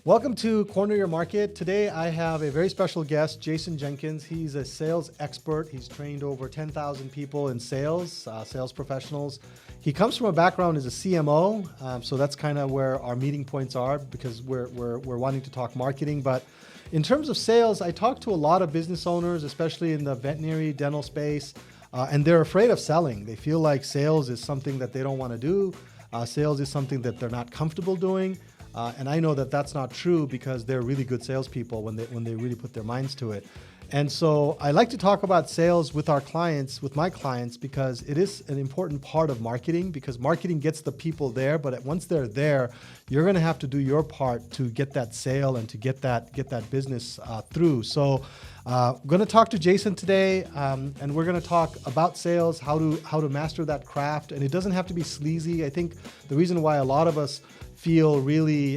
Welcome to Corner Your Market. Today I have a very special guest, Jason Jenkins. He's a sales expert. He's trained over 10,000 people in sales, sales professionals. He comes from a background as a CMO, so that's kind of where our meeting points are because we're wanting to talk marketing. But in terms of sales, I talk to a lot of business owners, especially in the veterinary dental space, and they're afraid of selling. They feel like sales is something that they don't want to do. Sales is something that they're not comfortable doing. And I know that that's not true because they're really good salespeople when they really put their minds to it. And so I like to talk about sales with our clients, with my clients, because it is an important part of marketing because marketing gets the people there. But once they're there, you're going to have to do your part to get that sale and to get that business through. So I'm going to talk to Jason today, and we're going to talk about sales, how to master that craft. And it doesn't have to be sleazy. I think the reason why a lot of us feel really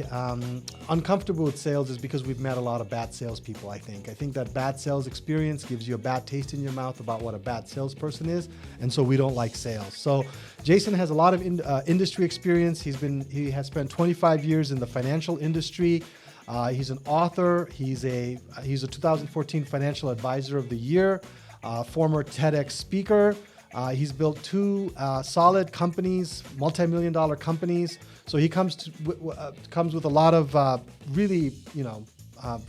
uncomfortable with sales is because we've met a lot of bad salespeople, I think that bad sales experience gives you a bad taste in your mouth about what a bad salesperson is, and so we don't like sales. So Jason has a lot of industry experience. He has spent 25 years in the financial industry. He's an author. He's a 2014 Financial Advisor of the Year, former TEDx speaker. He's built two solid companies, multi-million-dollar companies. So he comes with a lot of really,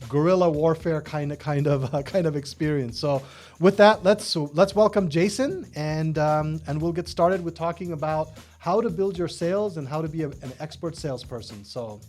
guerrilla warfare kind of experience. So with that, let's welcome Jason, and we'll get started with talking about how to build your sales and how to be an expert salesperson. So.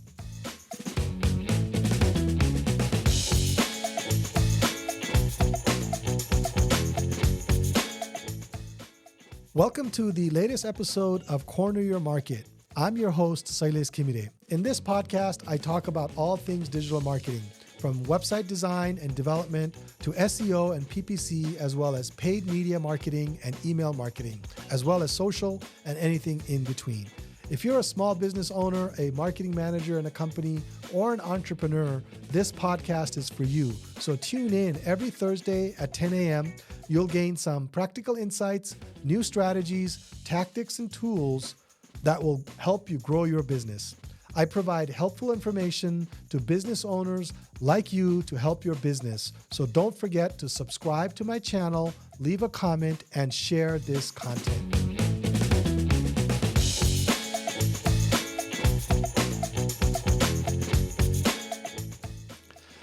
Welcome to the latest episode of Corner Your Market. I'm your host, Sailes Kimide. In this podcast, I talk about all things digital marketing, from website design and development to SEO and PPC, as well as paid media marketing and email marketing, as well as social and anything in between. If you're a small business owner, a marketing manager in a company, or an entrepreneur, this podcast is for you. So tune in every Thursday at 10 a.m. You'll gain some practical insights, new strategies, tactics, and tools that will help you grow your business. I provide helpful information to business owners like you to help your business. So don't forget to subscribe to my channel, leave a comment, and share this content.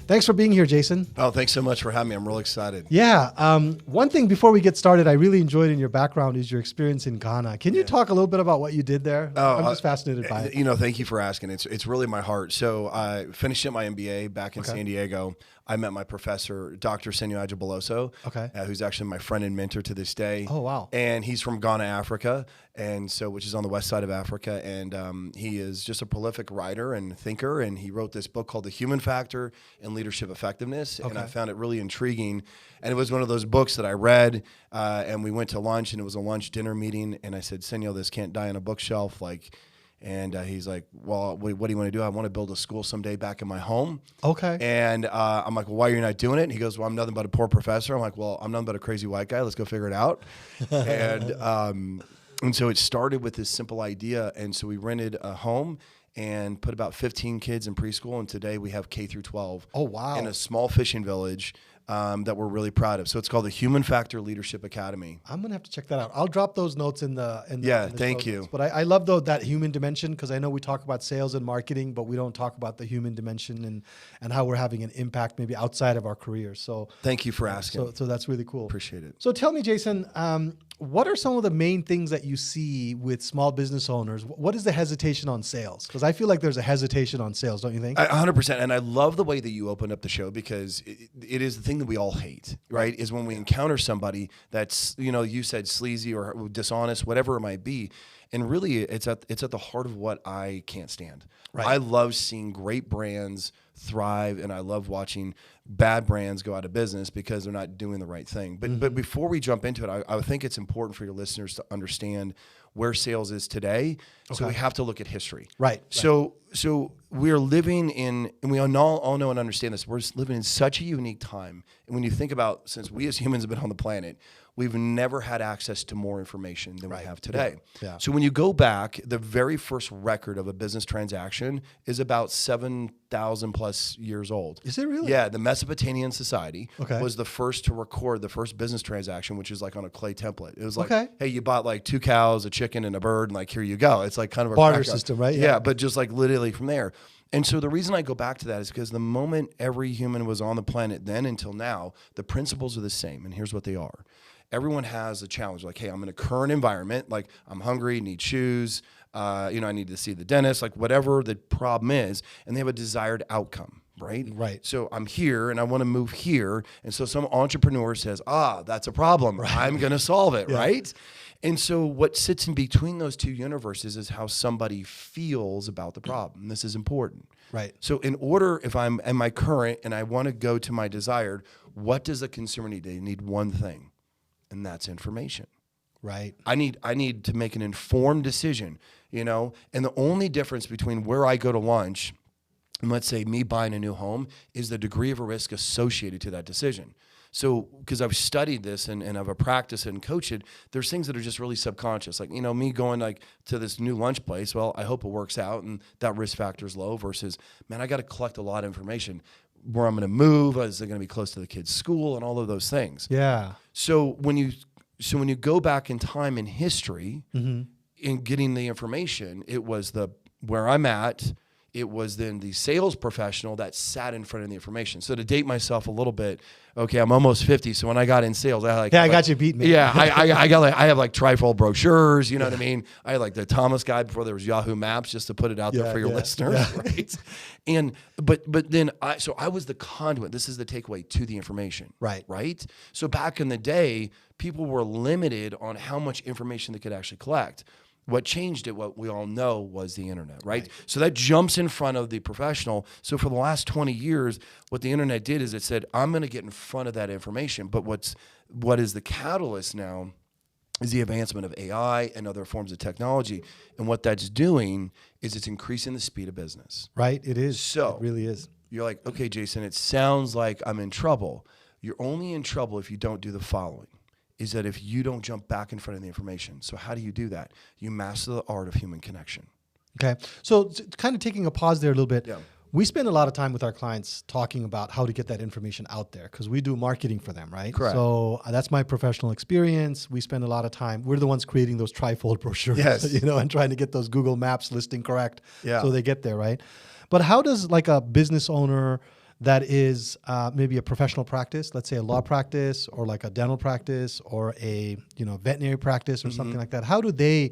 Thanks for being here, Jason. Oh, thanks so much for having me. I'm really excited. Yeah. One thing before we get started, I really enjoyed in your background is your experience in Ghana. Can you talk a little bit about what you did there? I'm just fascinated by it. Thank you for asking. It's really my heart. So I finished up my MBA back in San Diego. I met my professor, Dr. Senyo Ajiboloso, who's actually my friend and mentor to this day. Oh, wow. And he's from Ghana, Africa, which is on the west side of Africa. And he is just a prolific writer and thinker. And he wrote this book called The Human Factor in Leadership Effectiveness. And I found it really intriguing. And it was one of those books that I read, and we went to lunch, and it was a lunch dinner meeting. And I said, Senyo, this can't die on a bookshelf. And he's like, well, what do you want to do? I want to build a school someday back in my home. Okay. And I'm like, well, why are you not doing it? And he goes, well, I'm nothing but a poor professor. I'm like, well, I'm nothing but a crazy white guy. Let's go figure it out. And so it started with this simple idea. And so we rented a home and put about 15 kids in preschool. And today we have K through 12. Oh, wow. In a small fishing village that we're really proud of. So it's called the Human Factor Leadership Academy. I'm going to have to check that out. I'll drop those notes in the thank you. Notes. But I love that human dimension because I know we talk about sales and marketing, but we don't talk about the human dimension and how we're having an impact maybe outside of our careers. So thank you for asking. So that's really cool. Appreciate it. So tell me, Jason, what are some of the main things that you see with small business owners? What is the hesitation on sales? Because I feel like there's a hesitation on sales, don't you think? 100%. And I love the way that you opened up the show because it is the thing that we all hate, right? Is when we encounter somebody that's, you said sleazy or dishonest, whatever it might be. And really, it's at the heart of what I can't stand. Right. I love seeing great brands thrive, and I love watching bad brands go out of business because they're not doing the right thing. But before we jump into it, I think it's important for your listeners to understand where sales is today. So we have to look at history. Right. So we're living in, and we all know and understand this, we're living in such a unique time. And when you think about, since we as humans have been on the planet, we've never had access to more information than we have today. Yeah. So when you go back, the very first record of a business transaction is about 7,000 plus years old. Is it really? Yeah, the Mesopotamian society Okay. was the first to record the first business transaction, which is like on a clay template. It was like, Okay. hey, you bought like 2 cows, a chicken, and a bird, and like, here you go. It's like kind of a Barter crack- system, right? Yeah, but just like literally from there. And so the reason I go back to that is because the moment every human was on the planet then until now, the principles are the same. And here's what they are. Everyone has a challenge. Like, hey, I'm in a current environment. Like, I'm hungry, need shoes. I need to see the dentist. Like, whatever the problem is. And they have a desired outcome, right? Right. So I'm here and I want to move here. And so some entrepreneur says, that's a problem. Right. I'm going to solve it, right? And so what sits in between those two universes is how somebody feels about the problem. This is important. Right. So in order, if I'm in my current and I want to go to my desired, what does the consumer need? They need one thing, and that's information. Right. I need to make an informed decision, and the only difference between where I go to lunch and let's say me buying a new home is the degree of a risk associated to that decision. So, because I've studied this and I've practiced it and coached it, there's things that are just really subconscious. Like, me going like to this new lunch place, well, I hope it works out and that risk factor is low versus, man, I got to collect a lot of information. Where I'm going to move, is it going to be close to the kid's school and all of those things. Yeah. So when you go back in time in history, in getting the information, it was where I'm at. It was then the sales professional that sat in front of the information. So to date myself a little bit, okay, I'm almost 50. So when I got in sales, I got you beat, man. Yeah, I have like trifold brochures. You know what I mean? I had like the Thomas guide before there was Yahoo Maps, just to put it out there for your listeners, right? And but then I was the conduit. This is the takeaway to the information, right? So back in the day, people were limited on how much information they could actually collect. What changed it, what we all know, was the internet, right? So that jumps in front of the professional. So for the last 20 years, what the internet did is it said, I'm going to get in front of that information. But what is the catalyst now is the advancement of AI and other forms of technology. And what that's doing is it's increasing the speed of business. Right, it is. So it really is. You're like, okay, Jason, it sounds like I'm in trouble. You're only in trouble if you don't do the following. Is that if you don't jump back in front of the information. So how do you do that? You master the art of human connection. Okay. So kind of taking a pause there a little bit. Yeah. We spend a lot of time with our clients talking about how to get that information out there because we do marketing for them, right? Correct. So that's my professional experience. We spend a lot of time. We're the ones creating those trifold brochures, Yes. and trying to get those Google Maps listing correct Yeah. so they get there, right? But how does like a business owner that is maybe a professional practice, let's say a law practice or like a dental practice or a veterinary practice or something like that, how do they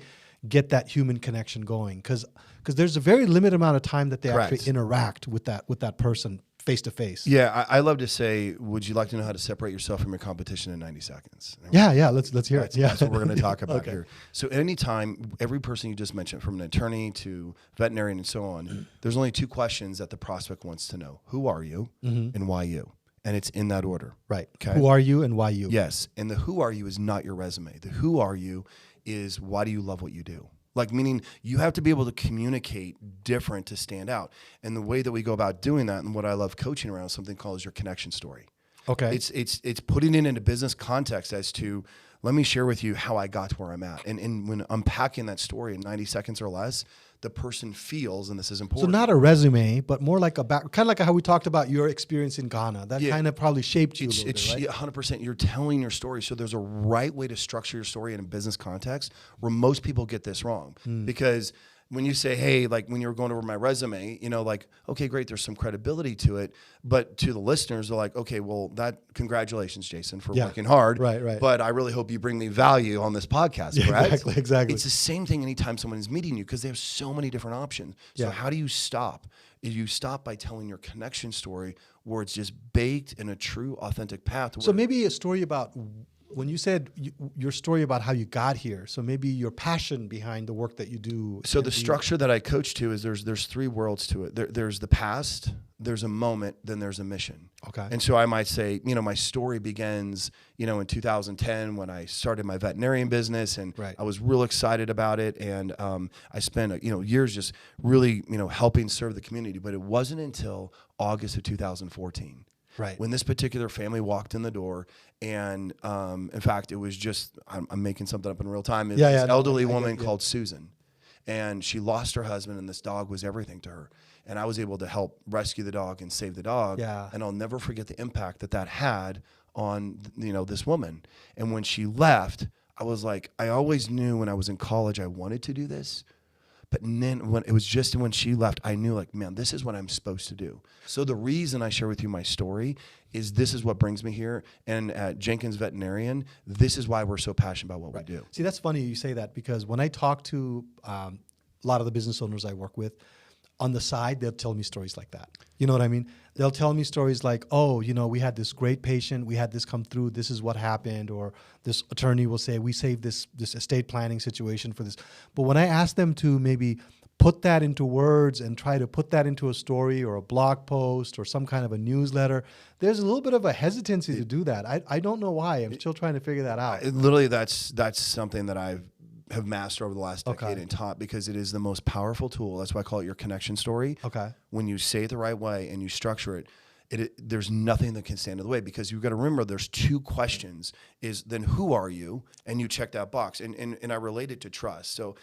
get that human connection going? Because there's a very limited amount of time that they actually interact with that person face to face. Yeah, I love to say, would you like to know how to separate yourself from your competition in 90 seconds? Yeah, let's hear it. Yeah, that's what we're going to talk about Okay. here. So anytime, every person you just mentioned, from an attorney to veterinarian and so on, there's only 2 questions that the prospect wants to know. Who are you and why you? And it's in that order. Right. Okay. Who are you and why you? Yes. And the who are you is not your resume. The who are you is why do you love what you do? Like, meaning you have to be able to communicate different to stand out. And the way that we go about doing that, and what I love coaching around, is something called your connection story. Okay. It's putting it into business context as to, let me share with you how I got to where I'm at. And when unpacking that story in 90 seconds or less, the person feels, and this is So important. not a resume, but more like kind of like how we talked about your experience in Ghana. That kind of probably shaped you a little bit, right? 100%. You're telling your story. So there's a right way to structure your story in a business context where most people get this wrong. Because when you say, hey, like when you're going over my resume, like, okay, great, there's some credibility to it. But to the listeners, they're like, okay, well, congratulations, Jason, for working hard. Right. But I really hope you bring me value on this podcast, correct? Exactly. It's the same thing anytime someone is meeting you because they have so many different options. So how do you stop? You stop by telling your connection story where it's just baked in a true, authentic path. So maybe a story about when you said your story about how you got here. So maybe your passion behind the work that you do. So the structure that I coach to is there's 3 worlds to it. There's the past, there's a moment, then there's a mission. Okay. And so I might say, my story begins, in 2010 when I started my veterinarian business, and I was real excited about it, and I spent years just really helping serve the community. But it wasn't until August of 2014. Right. When this particular family walked in the door, and in fact, it was just, I'm making something up in real time. It's this elderly woman called Susan. And she lost her husband, and this dog was everything to her. And I was able to help rescue the dog and save the dog. Yeah. And I'll never forget the impact that had on, this woman. And when she left, I was like, I always knew when I was in college I wanted to do this. But then when she left, I knew, like, man, this is what I'm supposed to do. So the reason I share with you my story is this is what brings me here. And at Jenkins Veterinarian, this is why we're so passionate about what we do. See, that's funny you say that, because when I talk to a lot of the business owners I work with, on the side, they'll tell me stories like that. You know what I mean? They'll tell me stories like, oh, we had this great patient, we had this come through, this is what happened, or this attorney will say, we saved this estate planning situation for this. But when I ask them to maybe put that into words and try to put that into a story or a blog post or some kind of a newsletter, there's a little bit of a hesitancy to do that. I don't know why. I'm still trying to figure that out. Literally, that's something that have mastered over the last decade and taught, because it is the most powerful tool. That's why I call it your connection story. Okay. When you say it the right way and you structure it, there's nothing that can stand in the way, because you've got to remember there's two questions. Is then who are you? And you check that box. And I relate it to trust. So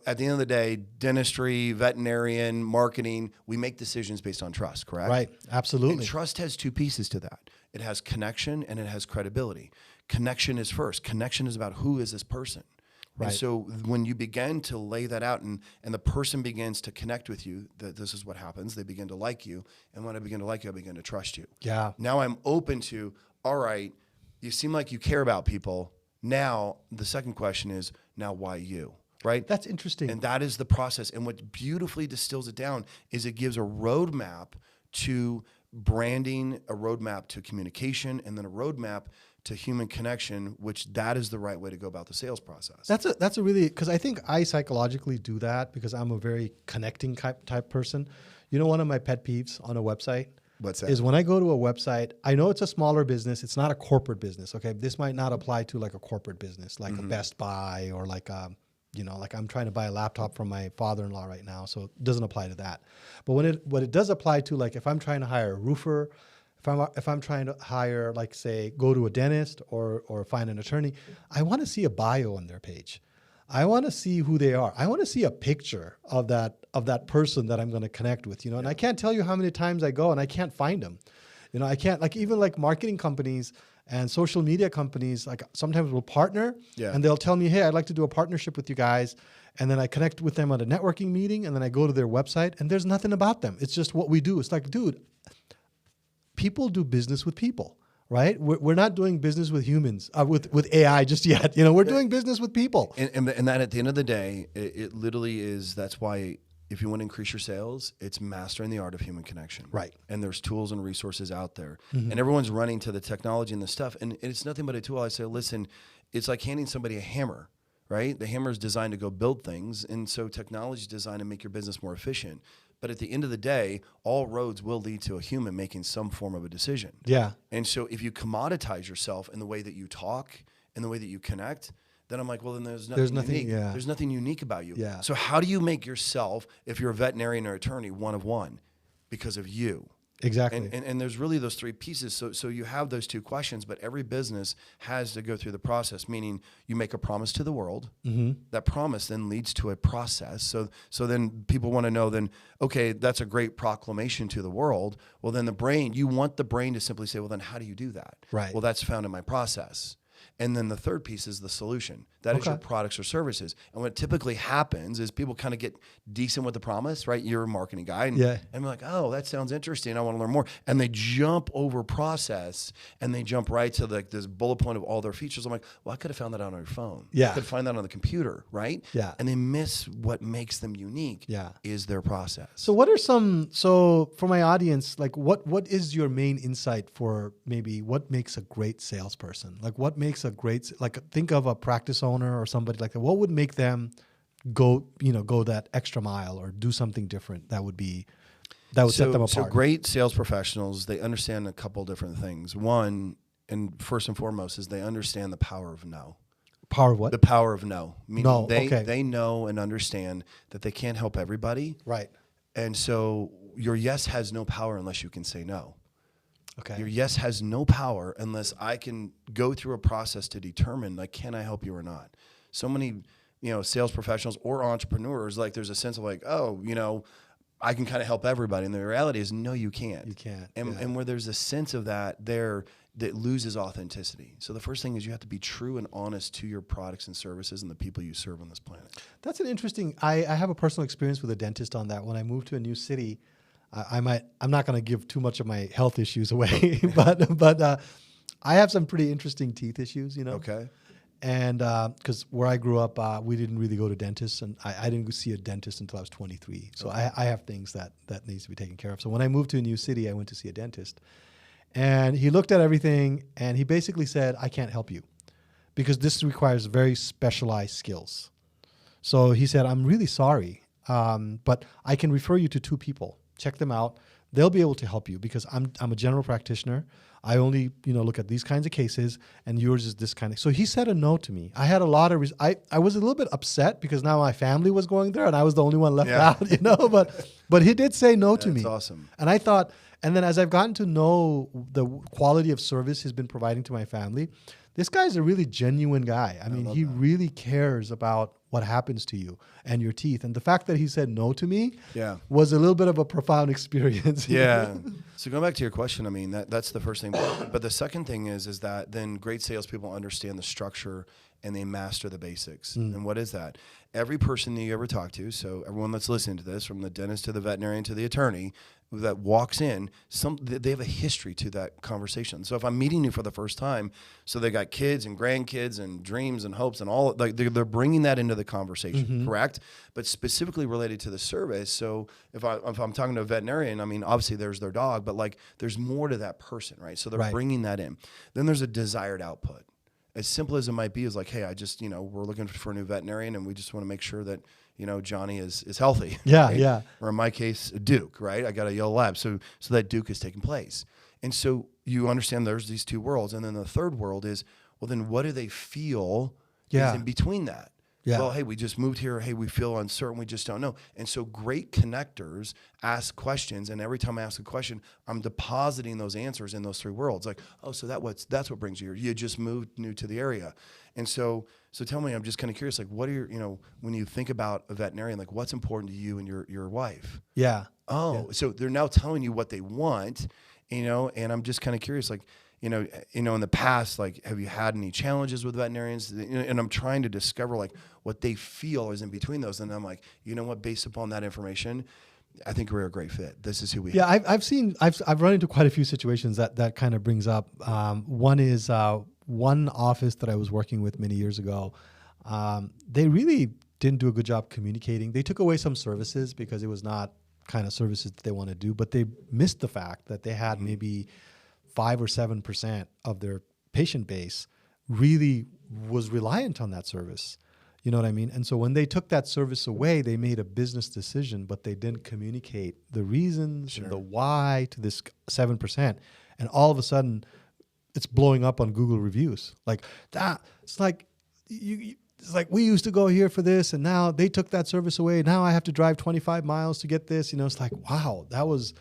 at the end of the day, dentistry, veterinarian, marketing, we make decisions based on trust, correct? Right. Absolutely. And trust has two pieces to that. It has connection and it has credibility. Connection is first. Connection is about who is this person. Right. And so when you begin to lay that out and the person begins to connect with you, this is what happens. They begin to like you. And when I begin to like you, I begin to trust you. Yeah. Now I'm open to, all right, you seem like you care about people. Now the second question is, now why you? Right? That's interesting. And that is the process. And what beautifully distills it down is it gives a roadmap to branding, a roadmap to communication, and then a roadmap to human connection, which that is the right way to go about the sales process. That's a really, because I think I psychologically do that because I'm a very connecting type person. One of my pet peeves on a website What's that? is when I go to a website, I know it's a smaller business. It's not a corporate business. Okay. This might not apply to like a corporate business, like a Best Buy or like like I'm trying to buy a laptop from my father-in-law right now. So it doesn't apply to that. But what it does apply to, like if I'm trying to hire a roofer, if I'm trying to hire, like say, go to a dentist or find an attorney, I want to see a bio on their page. I want to see who they are. I want to see a picture of that person that I'm going to connect with, And I can't tell you how many times I go and I can't find them. I can't, like even like marketing companies and social media companies, like sometimes will partner and they'll tell me, hey, I'd like to do a partnership with you guys. And then I connect with them at a networking meeting and then I go to their website and there's nothing about them. It's just what we do. It's like, dude, people do business with people, right? We're not doing business with humans, with AI just yet. We're doing business with people. And that at the end of the day, it literally is, that's why if you want to increase your sales, it's mastering the art of human connection. Right. And there's tools and resources out there. And everyone's running to the technology and the stuff. And it's nothing but a tool. I say, listen, it's like handing somebody a hammer, right? The hammer is designed to go build things. And so technology is designed to make your business more efficient. But at the end of the day, all roads will lead to a human making some form of a decision. Yeah. And so if you commoditize yourself in the way that you talk, in the way that you connect, then I'm like, well, then there's nothing unique. Yeah. There's nothing unique about you. Yeah. So how do you make yourself, if you're a veterinarian or attorney, one of one? Because of you. Exactly. And there's really those three pieces. So you have those two questions, but every business has to go through the process, meaning you make a promise to the world. That promise then leads to a process. So then people want to know then, okay, that's a great proclamation to the world. Well, then you want the brain to simply say, well, then how do you do that? Right. Well, that's found in my process. And then the third piece is the solution. That is your products or services. And what typically happens is people kind of get decent with the promise, right? You're a marketing guy. And I'm like, oh, that sounds interesting. I want to learn more. And they jump over process and they jump right to like this bullet point of all their features. I'm like, well, I could have found that on your phone. Yeah. I could find that on the computer, right? Yeah. And they miss what makes them unique is their process. So what are so for my audience, like what is your main insight for maybe what makes a great salesperson? Like what makes a great, like think of a practice owner or somebody like that. What would make them go that extra mile or do something different that would set them apart? So great sales professionals, they understand a couple different things. One, and first and foremost, is they understand the power of no. Power of what? The power of no. Meaning No. they know and understand that they can't help everybody. Right. And so your yes has no power unless you can say no. Okay. Your yes has no power unless I can go through a process to determine, like, can I help you or not? So many, sales professionals or entrepreneurs, like, there's a sense of like, oh, I can kind of help everybody. And the reality is, no, you can't. You can't. And where there's a sense of that there, that loses authenticity. So the first thing is you have to be true and honest to your products and services and the people you serve on this planet. That's an interesting, I have a personal experience with a dentist on that. When I moved to a new city, I'm not going to give too much of my health issues away, but I have some pretty interesting teeth issues, Okay. And because where I grew up, we didn't really go to dentists, and I didn't see a dentist until I was 23. So Okay. I have things that needs to be taken care of. So when I moved to a new city, I went to see a dentist, and he looked at everything, and he basically said, I can't help you because this requires very specialized skills. So he said, I'm really sorry, but I can refer you to 2 people. Check them out. They'll be able to help you because I'm a general practitioner. I only, look at these kinds of cases, and yours is this kind of. So he said a no to me. I had a lot of. I was a little bit upset because now my family was going there, and I was the only one left out. But he did say no to me. That's awesome. And I thought, and then as I've gotten to know the quality of service he's been providing to my family, this guy's a really genuine guy. I mean, he really cares about what happens to you and your teeth. And the fact that he said no to me was a little bit of a profound experience. Yeah. So going back to your question, I mean, that's the first thing. But the second thing is that then great salespeople understand the structure and they master the basics. And what is that? Every person that you ever talk to, so everyone that's listening to this, from the dentist to the veterinarian to the attorney that walks in, they have a history to that conversation. So if I'm meeting you for the first time, so they got kids and grandkids and dreams and hopes and all, like they're bringing that into the conversation, correct? But specifically related to the service. So if I'm talking to a veterinarian, I mean, obviously there's their dog, but like there's more to that person, right? So they're bringing that in. Then there's a desired output. As simple as it might be, is like, hey, I just, we're looking for a new veterinarian and we just want to make sure that, Johnny is healthy. Yeah, right? yeah. Or in my case, Duke, right? I got a yellow lab. So that Duke is taking place. And so you understand there's these 2 worlds. And then the third world is, well, then what do they feel is in between that? Yeah. Well, hey, we just moved here. Hey, we feel uncertain. We just don't know. And so great connectors ask questions. And every time I ask a question, I'm depositing those answers in those 3 worlds. Like, oh, so that's what brings you here. You just moved new to the area. And so tell me, I'm just kind of curious, like, what are your, when you think about a veterinarian, like what's important to you and your wife? Yeah. Oh, yeah. So they're now telling you what they want, and I'm just kind of curious, like, in the past, like, have you had any challenges with veterinarians? And I'm trying to discover like what they feel is in between those. And I'm like, you know what, based upon that information, I think we're a great fit. This is who we are. I've run into quite a few situations that kind of brings up. One is one office that I was working with many years ago. They really didn't do a good job communicating. They took away some services because it was not kind of services that they want to do, but they missed the fact that they had maybe 5 or 7% of their patient base really was reliant on that service. You know what I mean? And so when they took that service away, they made a business decision, but they didn't communicate the reasons and the why to this 7%. And all of a sudden, it's blowing up on Google reviews. Like that, it's like it's like we used to go here for this, and now they took that service away. Now I have to drive 25 miles to get this. It's like, wow, that was.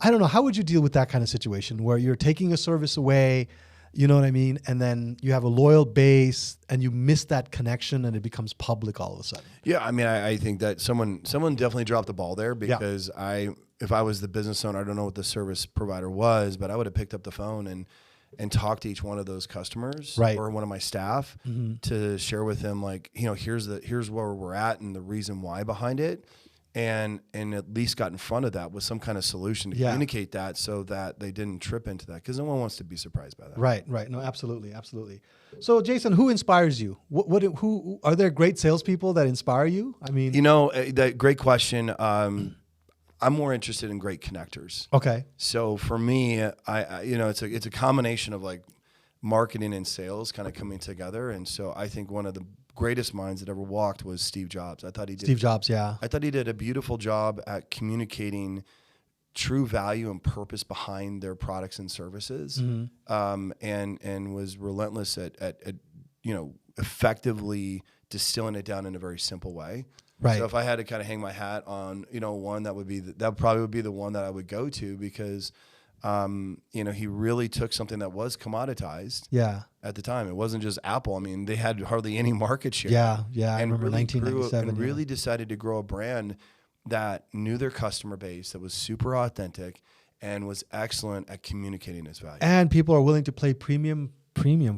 I don't know. How would you deal with that kind of situation where you're taking a service away, you know what I mean? And then you have a loyal base and you miss that connection and it becomes public all of a sudden. Yeah. I mean, I think that someone definitely dropped the ball there because if I was the business owner, I don't know what the service provider was, but I would have picked up the phone and talked to each one of those customers or one of my staff to share with them, like, here's where we're at and the reason why behind it. And at least got in front of that with some kind of solution to communicate that so that they didn't trip into that, because no one wants to be surprised by that. Right. No, absolutely. So, Jason, who inspires you? Who are there great salespeople that inspire you? I mean, that great question. I'm more interested in great connectors. Okay. So for me, it's a combination of like marketing and sales kind of coming together, and so I think one of the greatest minds that ever walked was Steve Jobs. I thought he did a beautiful job at communicating true value and purpose behind their products and services, and was relentless at effectively distilling it down in a very simple way. Right. So if I had to kind of hang my hat on one, that probably would be the one that I would go to, because he really took something that was commoditized. Yeah. At the time, it wasn't just Apple. I mean, they had hardly any market share. Yeah. I and remember really 1997. and really decided to grow a brand that knew their customer base, that was super authentic, and was excellent at communicating its value. And people are willing to pay premium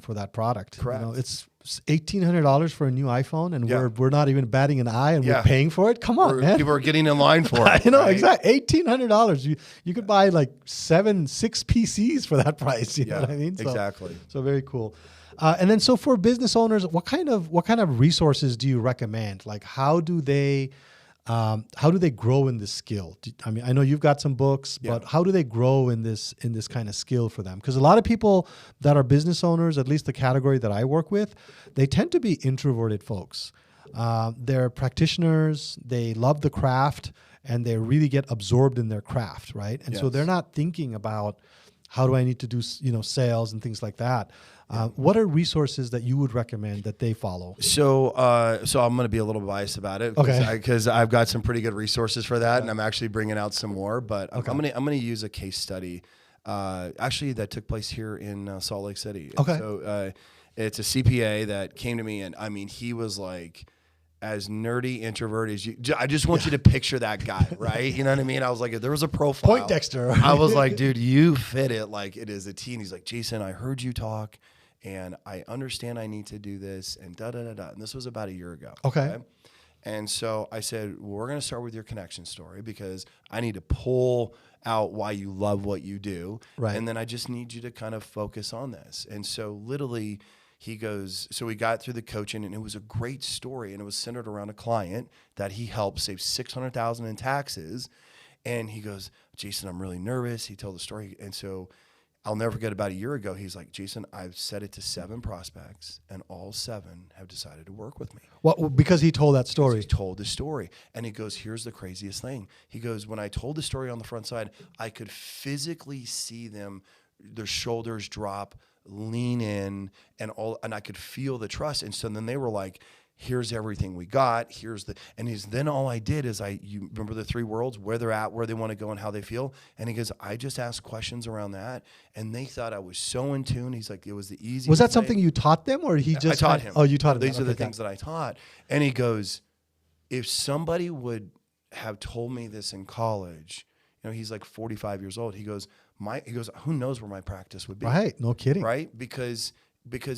for that product. Correct. It's $1,800 for a new iPhone, and Yeah. we're not even batting an eye, and we're paying for it. Come on, man. People are getting in line for it. Right? Exactly. $1,800. You could buy like 6 PCs for that price. You know what I mean? So, exactly. So very cool. And then, so for business owners, what kind of resources do you recommend? Like, how do they grow in this skill? I mean, I know you've got some books, but how do they grow in this kind of skill for them? Because a lot of people that are business owners, at least the category that I work with, they tend to be introverted folks. They're practitioners. They love the craft, and they really get absorbed in their craft, right? And so they're not thinking about how do I need to do sales and things like that. What are resources that you would recommend that they follow? So I'm going to be a little biased about it, because I've got some pretty good resources for that, and I'm actually bringing out some more. But I'm going to use a case study, actually that took place here in Salt Lake City. Okay. So it's a CPA that came to me, and I mean, he was like as nerdy introvert as you. I just want you to picture that guy, right? You know what I mean? I was like, if there was a profile, Poindexter. I was like, dude, you fit it like it is a T. And he's like, Jason, I heard you talk, and I understand I need to do this, and da-da-da-da. And this was about a year ago. Okay. And so I said, well, we're going to start with your connection story, because I need to pull out why you love what you do. Right. And then I just need you to kind of focus on this. And so literally he goes, so we got through the coaching, and it was a great story, and it was centered around a client that he helped save $600,000 in taxes. And he goes, Jason, I'm really nervous. He told the story. And so I'll never forget, about a year ago, he's like, Jason, I've said it to 7 prospects, and all 7 have decided to work with me. Well, because he told that story. He told the story. And he goes, here's the craziest thing. He goes, when I told the story on the front side, I could physically see them, their shoulders drop, lean in, and I could feel the trust. And so then they were like, here's everything we got. Then all I did is you remember the 3 worlds, where they're at, where they want to go, and how they feel. And he goes, I just asked questions around that, and they thought I was so in tune. He's like, it was the easiest. Was that something you taught them, or he just? I taught him. Oh, you taught him. These are the things that I taught. And he goes, if somebody would have told me this in college, he's like 45 years old. He goes, who knows where my practice would be? Right. No kidding. Right. Because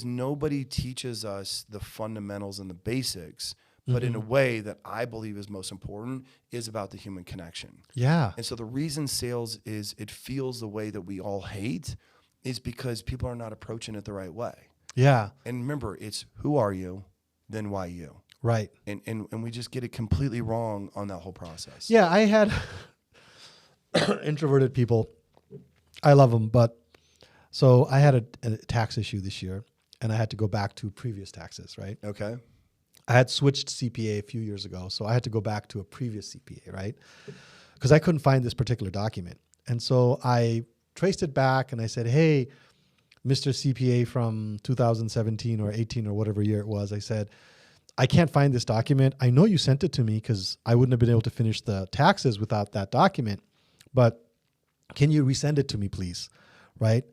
nobody teaches us the fundamentals and the basics, but in a way that I believe is most important is about the human connection. Yeah. And so the reason sales it feels the way that we all hate is because people are not approaching it the right way. Yeah. And remember, it's who are you, then why you. Right. And we just get it completely wrong on that whole process. Yeah, I had introverted people. I love them, but so I had a tax issue this year, and I had to go back to previous taxes, right? Okay. I had switched CPA a few years ago, so I had to go back to a previous CPA, right? Because I couldn't find this particular document. And so I traced it back, and I said, hey, Mr. CPA from 2017 or 18 or whatever year it was, I said, I can't find this document. I know you sent it to me because I wouldn't have been able to finish the taxes without that document, but can you resend it to me, please? Right?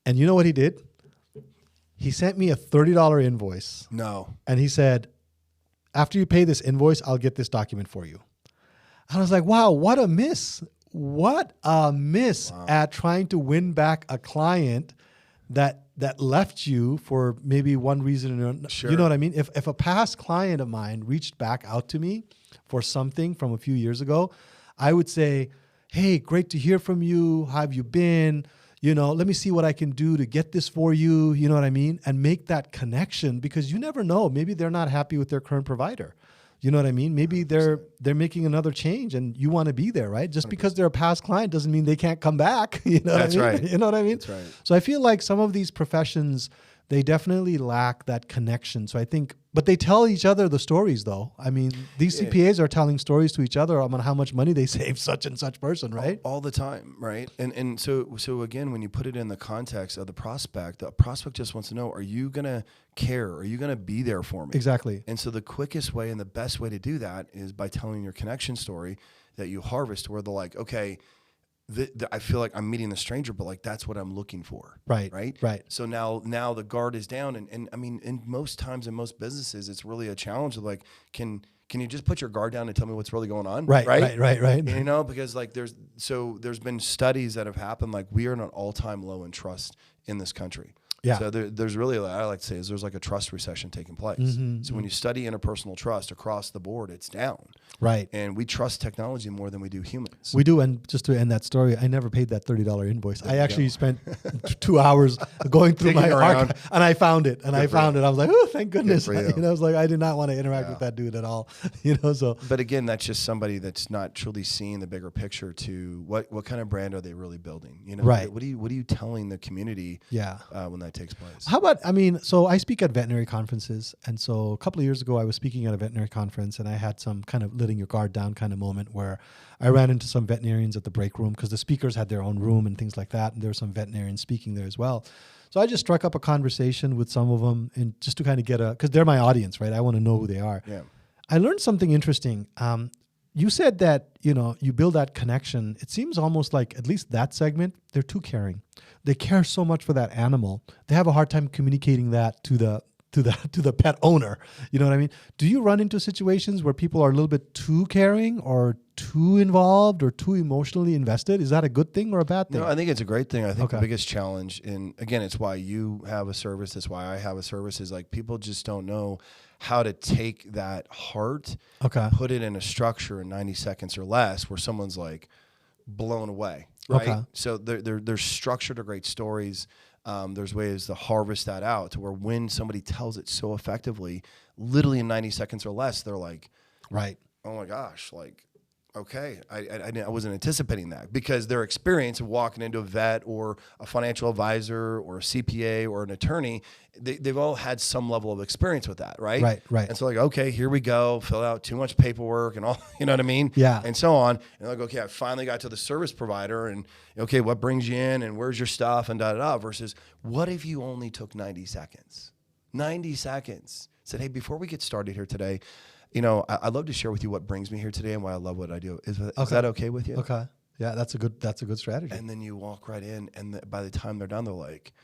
And you know what he did? He sent me a $30 invoice. No. And he said, after you pay this invoice, I'll get this document for you. I was like, wow, what a miss. What a miss at trying to win back a client that left you for maybe one reason or another. Sure. You know what I mean? If a past client of mine reached back out to me for something from a few years ago, I would say, hey, great to hear from you. How have you been? Let me see what I can do to get this for you. You know what I mean? And make that connection, because you never know. Maybe they're not happy with their current provider. You know what I mean? Maybe 100%. they're making another change, and you want to be there, right? Just 100%. Because they're a past client doesn't mean they can't come back. You know That's what I mean? right. You know what I mean? That's right. So I feel like some of these professions, they definitely lack that connection. So I think, but they tell each other the stories, though. I mean, these CPAs are telling stories to each other on how much money they saved such and such person, right? All the time, right? And so again, when you put it in the context of the prospect just wants to know, are you going to care? Are you going to be there for me? Exactly. And so the quickest way and the best way to do that is by telling your connection story that you harvest, where they're like, okay, I feel like I'm meeting the stranger, but like that's what I'm looking for. Right. Right. So now the guard is down, and I mean, in most times in most businesses, it's really a challenge of like, can you just put your guard down and tell me what's really going on? Right. You know, because like there's been studies that have happened, like we are at an all-time low in trust in this country. Yeah. So there's really, I like to say, is there's like a trust recession taking place. So when you study interpersonal trust across the board, it's down. Right. And we trust technology more than we do humans. We do. And just to end that story, I never paid that $30 invoice. I actually spent 2 hours going through my archive, and I found it. I was like, oh, thank goodness. I was like, I did not want to interact with that dude at all. So. But again, that's just somebody that's not truly seeing the bigger picture to what kind of brand are they really building? Right. What are you telling the community? When that takes place. How about, so I speak at veterinary conferences. And so a couple of years ago, I was speaking at a veterinary conference, and I had some kind of letting your guard down kind of moment where I ran into some veterinarians at the break room because the speakers had their own room and things like that. And there were some veterinarians speaking there as well. So I just struck up a conversation with some of them, and just to kind of because they're my audience, right? I want to know who they are. Yeah. I learned something interesting. You said that, you build that connection. It seems almost like, at least that segment, they're too caring. They care so much for that animal. They have a hard time communicating that to the pet owner. You know what I mean? Do you run into situations where people are a little bit too caring or too involved or too emotionally invested? Is that a good thing or a bad thing? No, I think it's a great thing. I think the biggest challenge, and again, it's why you have a service, that's why I have a service, is like people just don't know how to take that heart, put it in a structure in 90 seconds or less where someone's like blown away. Right. So there's structure to great stories. There's ways to harvest that out to where when somebody tells it so effectively, literally in 90 seconds or less, they're like, right. Oh my gosh, like, okay, I wasn't anticipating that, because their experience of walking into a vet or a financial advisor or a CPA or an attorney, they've all had some level of experience with that, right? Right. And so like, okay, here we go, fill out too much paperwork and all, you know what I mean? Yeah. And so on. And like, okay, I finally got to the service provider, and okay, what brings you in and where's your stuff and da-da-da, versus what if you only took 90 seconds? 90 seconds. Said, hey, before we get started here today, I'd love to share with you what brings me here today and why I love what I do. Is that okay with you? Okay. Yeah, that's a good strategy. And then you walk right in, and by the time they're done, they're like,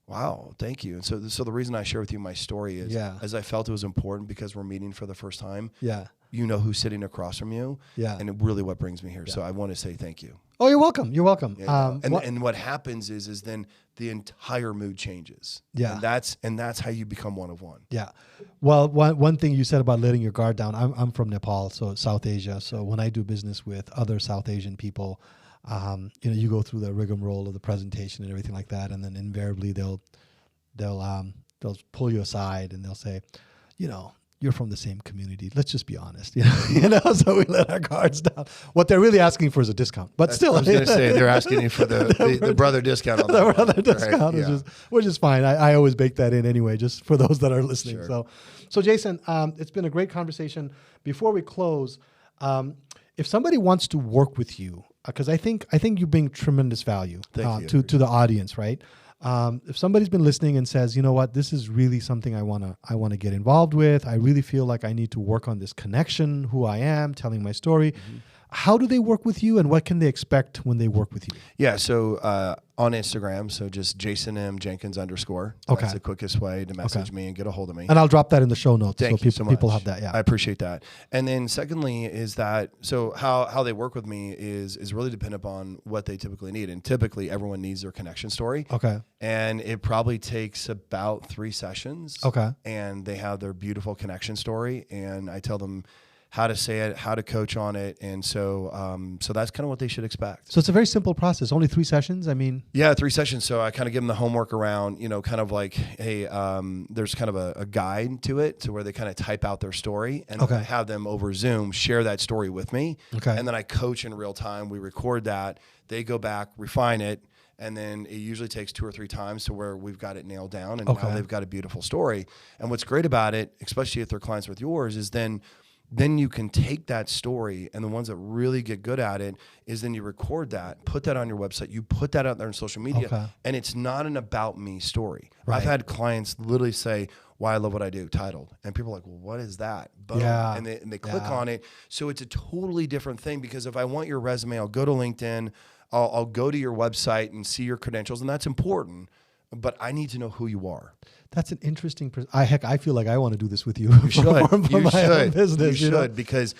wow, thank you. And so the reason I share with you my story is, as I felt it was important because we're meeting for the first time. Yeah. You know who's sitting across from you. Yeah. And really what brings me here. Yeah. So I want to say thank you. Oh, you're welcome. You're welcome. Yeah. And what happens is then the entire mood changes. Yeah. And that's how you become one of one. Yeah. Well, one thing you said about letting your guard down, I'm from Nepal, so South Asia. So when I do business with other South Asian people, you go through the rigmarole of the presentation and everything like that, and then invariably they'll pull you aside and they'll say, you're from the same community. Let's just be honest, So we let our guards down. What they're really asking for is a discount, but still, I was going to say they're asking you for the brother discount. On the brother discount, right? which is fine. I always bake that in anyway, just for those that are listening. Sure. So Jason, it's been a great conversation. Before we close, if somebody wants to work with you, because I think you bring tremendous value to the audience, right? If somebody's been listening and says, you know what, this is really something I want to get involved with. I really feel like I need to work on this connection, who I am, telling my story. Mm-hmm. How do they work with you, and what can they expect when they work with you? Yeah, so on Instagram, so just Jason M. Jenkins _. That's the quickest way to message me and get a hold of me. And I'll drop that in the show notes Thank you so people much. Have that. Yeah, I appreciate that. And then secondly is that, so how they work with me is really dependent upon what they typically need. And typically everyone needs their connection story. Okay. And it probably takes about 3 sessions. Okay. And they have their beautiful connection story, and I tell them how to say it, how to coach on it, and so that's kind of what they should expect. So it's a very simple process. Only 3 sessions. I mean, yeah, 3 sessions. So I kind of give them the homework around, kind of like, hey, there's kind of a guide to it, to where they kind of type out their story, and then I have them over Zoom share that story with me. Okay. And then I coach in real time. We record that. They go back, refine it. And then it usually takes 2 or 3 times to where we've got it nailed down, and now they've got a beautiful story. And what's great about it, especially if they're clients with yours, is then you can take that story, and the ones that really get good at it is then you record that, put that on your website, you put that out there on social media, and it's not an about me story. Right. I've had clients literally say, why I love what I do, titled. And people are like, well, what is that? Boom. Yeah. And they click on it. So it's a totally different thing, because if I want your resume, I'll go to LinkedIn, I'll go to your website and see your credentials, and that's important. But I need to know who you are. That's an interesting. I feel like I want to do this with you. You should. You should. Business, you should because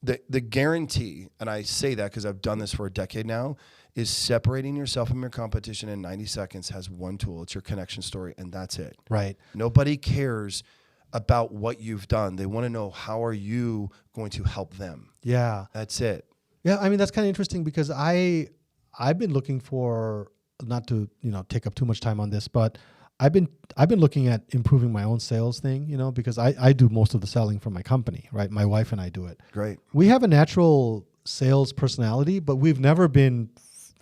the guarantee, and I say that because I've done this for a decade now, is separating yourself from your competition in 90 seconds has one tool. It's your connection story, and that's it. Right. Nobody cares about what you've done. They want to know how are you going to help them. Yeah. That's it. Yeah, I mean that's kind of interesting because I've been looking for, not to take up too much time on this, but I've been looking at improving my own sales thing, because I do most of the selling for my company, right? My wife and I do it. Great. We have a natural sales personality, but we've never been.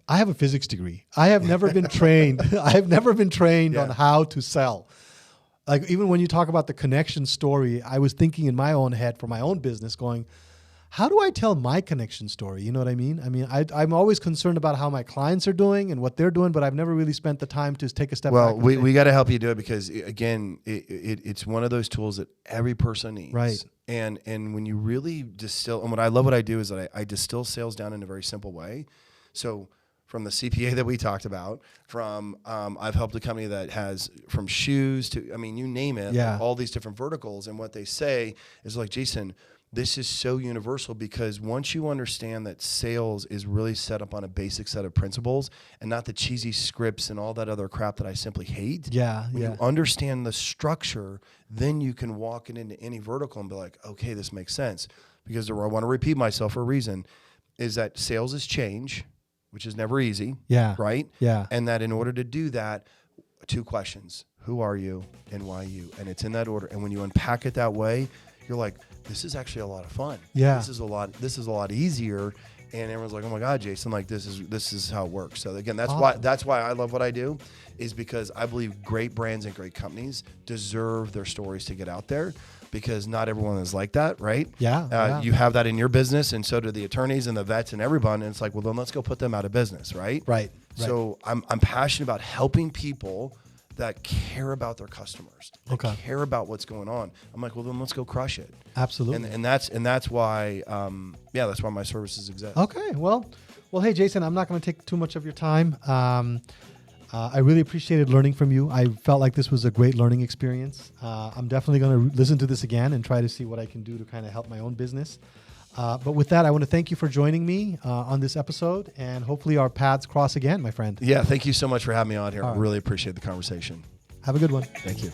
I have a physics degree. I have never been trained. I have never been trained on how to sell. Like even when you talk about the connection story, I was thinking in my own head for my own business going, how do I tell my connection story? You know what I mean? I mean, I'm always concerned about how my clients are doing and what they're doing, but I've never really spent the time to take a step back. Well, we got to help you do it because, again, it's one of those tools that every person needs. Right. And when you really distill, and I love what I do is that I distill sales down in a very simple way. So from the CPA that we talked about, from I've helped a company that has from shoes to, I mean, you name it, like all these different verticals. And what they say is like, Jason, this is so universal because once you understand that sales is really set up on a basic set of principles and not the cheesy scripts and all that other crap that I simply hate. When you understand the structure, then you can walk it into any vertical and be like, okay, this makes sense. Because I want to repeat myself for a reason, is that sales is change, which is never easy. Right? And that in order to do that, 2 questions. Who are you and why you? And it's in that order. And when you unpack it that way, you're like, this is actually a lot of fun. This is a lot easier. And everyone's like, oh my God, Jason, like this is how it works. So again, that's why I love what I do, is because I believe great brands and great companies deserve their stories to get out there, because not everyone is like that, right? You have that in your business, and so do the attorneys and the vets and everyone. And it's like, well, then let's go put them out of business, right? Right. So I'm passionate about helping people that care about their customers, that care about what's going on. I'm like, well, then let's go crush it. Absolutely. And that's why, that's why my services exist. Okay. Well, hey, Jason, I'm not going to take too much of your time. I really appreciated learning from you. I felt like this was a great learning experience. I'm definitely going to listen to this again and try to see what I can do to kind of help my own business. But with that, I want to thank you for joining me on this episode, and hopefully our paths cross again, my friend. Yeah, thank you so much for having me on here. I really appreciate the conversation. Have a good one. Thank you.